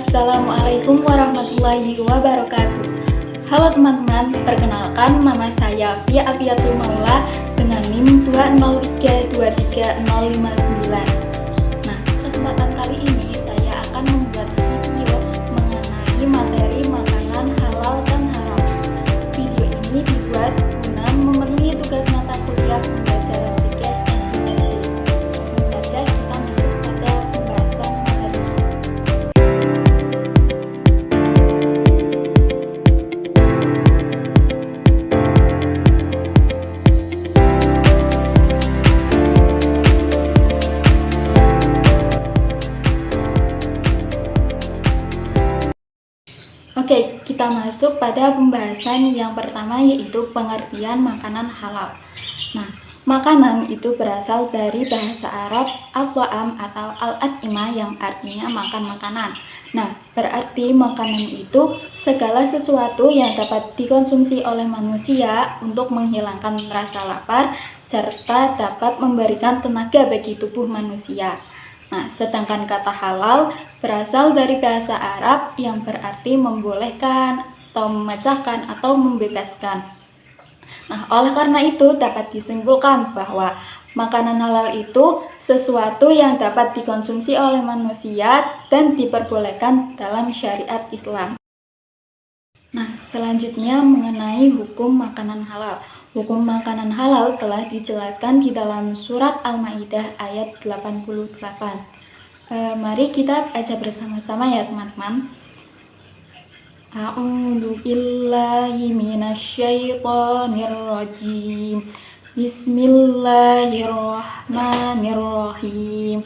Assalamualaikum warahmatullahi wabarakatuh. Halo teman-teman, perkenalkan nama saya Fia Afiatul Maula dengan NIM 2032359. Nah, kesempatan kali ini saya akan membuat video mengenai materi makanan halal dan haram. Video ini dibuat guna memenuhi tugas mata kuliah pembelajaran fikih SNSD. Langsung saja kita masuk pada pembahasan materi. Oke, kita masuk pada pembahasan yang pertama, yaitu pengertian makanan halal. Nah, makanan itu berasal dari bahasa Arab at-ta'am atau al-at'imah yang artinya makan makanan. Nah, berarti makanan itu segala sesuatu yang dapat dikonsumsi oleh manusia untuk menghilangkan rasa lapar serta dapat memberikan tenaga bagi tubuh manusia. Nah, sedangkan kata halal berasal dari bahasa Arab yang berarti membolehkan atau memecahkan atau membebaskan. Nah, oleh karena itu dapat disimpulkan bahwa makanan halal itu sesuatu yang dapat dikonsumsi oleh manusia dan diperbolehkan dalam syariat Islam. Nah, selanjutnya mengenai hukum makanan halal. Hukum makanan halal telah dijelaskan di dalam surat Al-Maidah ayat 88. Mari kita baca bersama-sama ya teman-teman. A'udzu billahi minasyaitonir rajim. Bismillahirrahmanirrahim.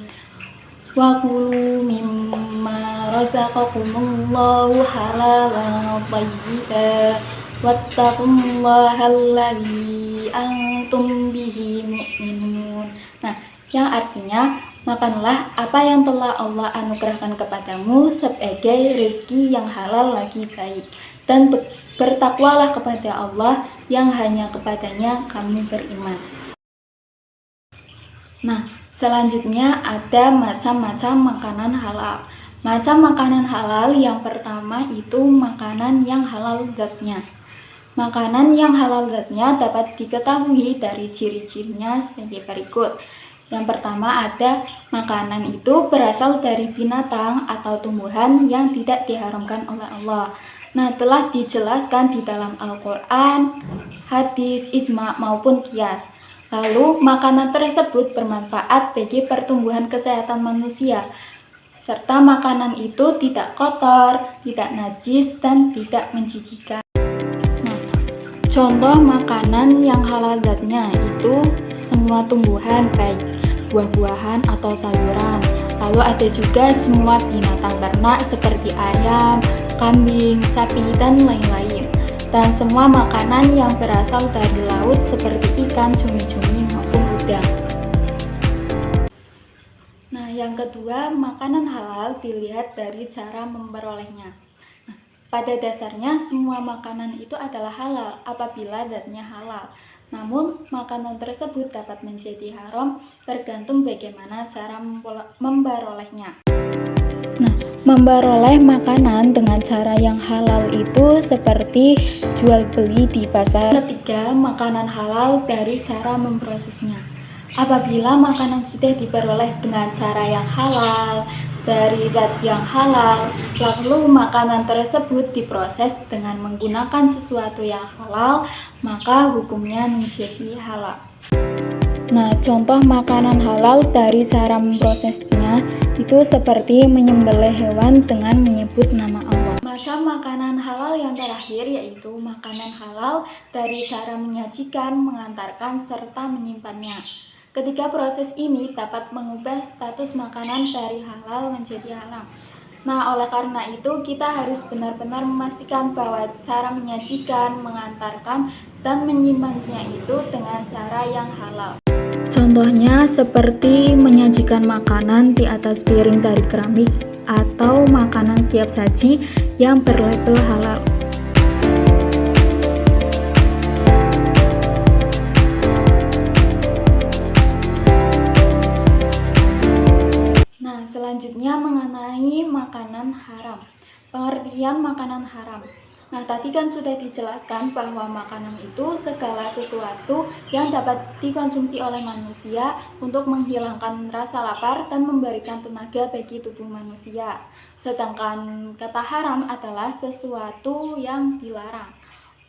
Wa kulu mimma razaqakumullahu halalan thayyiban wattaqullaha alladzi antum bihi mu'minun. Nah, yang artinya makanlah apa yang telah Allah anugerahkan kepadamu sebagai rezeki yang halal lagi baik, dan bertakwalah kepada Allah yang hanya kepadanya kamu beriman. Nah, selanjutnya ada macam-macam makanan halal. Macam makanan halal yang pertama itu makanan yang halal zatnya. Makanan yang halal zatnya dapat diketahui dari ciri-cirinya sebagai berikut. Yang pertama ada makanan itu berasal dari binatang atau tumbuhan yang tidak diharamkan oleh Allah. Nah, telah dijelaskan di dalam Al-Quran, hadis, ijma maupun qiyas. Lalu, makanan tersebut bermanfaat bagi pertumbuhan kesehatan manusia, serta makanan itu tidak kotor, tidak najis, dan tidak menjijikan. Nah, contoh makanan yang halal zatnya itu semua tumbuhan, baik buah-buahan atau sayuran. Lalu ada juga semua binatang ternak seperti ayam, kambing, sapi, dan lain-lain. Dan semua makanan yang berasal dari laut seperti ikan, cumi-cumi, maupun udang. Nah, yang kedua, makanan halal dilihat dari cara memperolehnya. Nah, pada dasarnya semua makanan itu adalah halal apabila zatnya halal. Namun, makanan tersebut dapat menjadi haram tergantung bagaimana cara memperolehnya. Nah, memperoleh makanan dengan cara yang halal itu seperti jual beli di pasar. Ketiga, makanan halal dari cara memprosesnya. Apabila makanan sudah diperoleh dengan cara yang halal, dari zat yang halal, lalu makanan tersebut diproses dengan menggunakan sesuatu yang halal, maka hukumnya menjadi halal. Nah, contoh makanan halal dari cara memprosesnya itu seperti menyembelih hewan dengan menyebut nama Allah. Macam makanan halal yang terakhir yaitu makanan halal dari cara menyajikan, mengantarkan, serta menyimpannya. Ketiga proses ini dapat mengubah status makanan dari halal menjadi haram. Nah, oleh karena itu kita harus benar-benar memastikan bahwa cara menyajikan, mengantarkan, dan menyimpannya itu dengan cara yang halal. Contohnya seperti menyajikan makanan di atas piring dari keramik atau makanan siap saji yang berlabel halal. Selanjutnya mengenai makanan haram. Pengertian makanan haram. Nah, tadi kan sudah dijelaskan bahwa makanan itu segala sesuatu yang dapat dikonsumsi oleh manusia untuk menghilangkan rasa lapar dan memberikan tenaga bagi tubuh manusia. Sedangkan kata haram adalah sesuatu yang dilarang.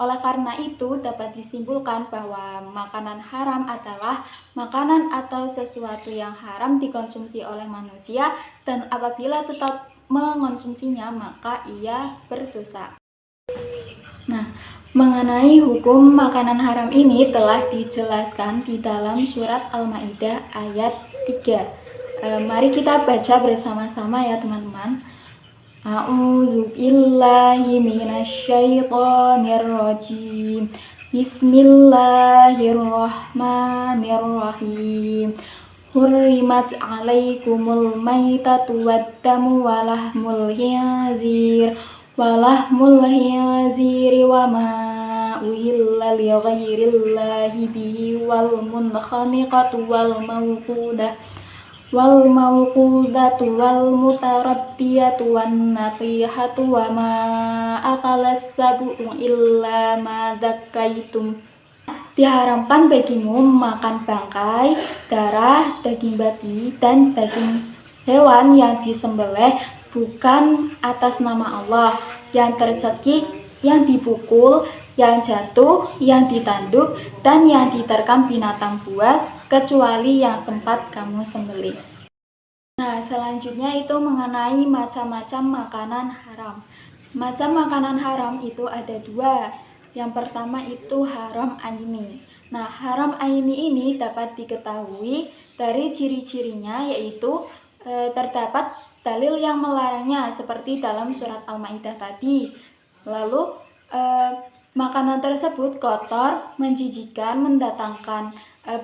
Oleh karena itu, dapat disimpulkan bahwa makanan haram adalah makanan atau sesuatu yang haram dikonsumsi oleh manusia, dan apabila tetap mengonsumsinya maka ia berdosa. Nah, mengenai hukum makanan haram ini telah dijelaskan di dalam surat Al-Maidah ayat 3. Mari kita baca bersama-sama ya teman-teman. A'udzu billahi minasyaitonir rajim. Bismillahirrahmanirrahim. Hurrimat 'alaikumul maitatu waddamu walahmul khinzir wa ma uhilla li ghairillahi bihi wal munkhaniqatu wal mawqudatu wal mutaraddiyatu wan natihatu wa ma akalas sabu'u illa ma dzakaitum. Diharamkan bagimu makan bangkai, darah, daging babi, dan daging hewan yang disembelih bukan atas nama Allah, yang tercekik, yang dipukul, yang jatuh, yang ditanduk, dan yang diterkam binatang buas, kecuali yang sempat kamu sembelih. Nah, selanjutnya itu mengenai macam-macam makanan haram. Macam makanan haram itu ada 2. Yang pertama itu haram aini. Nah, haram aini ini dapat diketahui dari ciri-cirinya, yaitu terdapat dalil yang melarangnya seperti dalam surat Al-Maidah tadi. Lalu makanan tersebut kotor, menjijikan, mendatangkan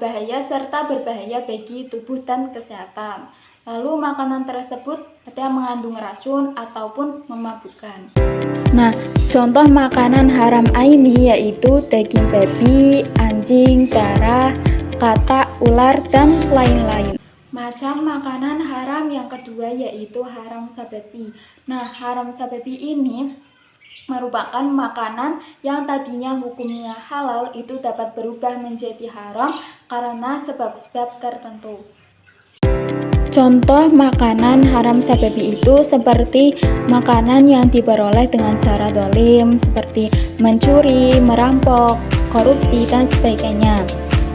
bahaya serta berbahaya bagi tubuh dan kesehatan. Lalu makanan tersebut ada mengandung racun ataupun memabukkan. Nah, contoh makanan haram aini yaitu daging babi, anjing, darah, katak, ular, dan lain-lain. Macam makanan haram yang kedua yaitu haram sababi. Nah, haram sababi ini merupakan makanan yang tadinya hukumnya halal itu dapat berubah menjadi haram karena sebab-sebab tertentu. Contoh makanan haram sababi itu seperti makanan yang diperoleh dengan cara dolim, seperti mencuri, merampok, korupsi, dan sebagainya.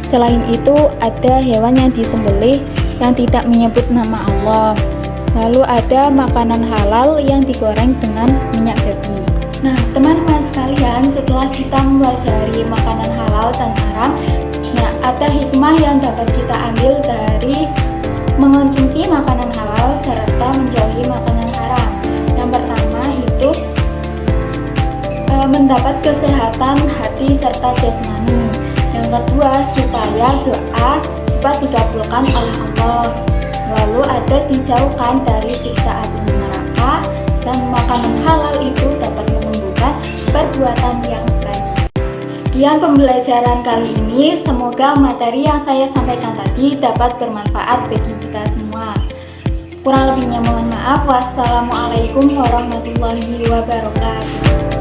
Selain itu, ada hewan yang disembelih yang tidak menyebut nama Allah. Lalu ada makanan halal yang digoreng dengan minyak babi. Nah, teman-teman sekalian, setelah kita mempelajari makanan halal dan haram, nah ada hikmah yang dapat kita ambil dari mengonsumsi makanan halal serta menjauhi makanan haram. Yang pertama itu mendapat kesehatan hati serta jasmani. Yang kedua, supaya doa dapat dikabulkan oleh Allah. Lalu ada dijauhkan dari siksa api neraka, dan makanan halal itu dapat menumbuhkan perbuatan yang baik. Sekian pembelajaran kali ini, semoga materi yang saya sampaikan tadi dapat bermanfaat bagi kita semua. Kurang lebihnya mohon maaf. Wassalamualaikum warahmatullahi wabarakatuh.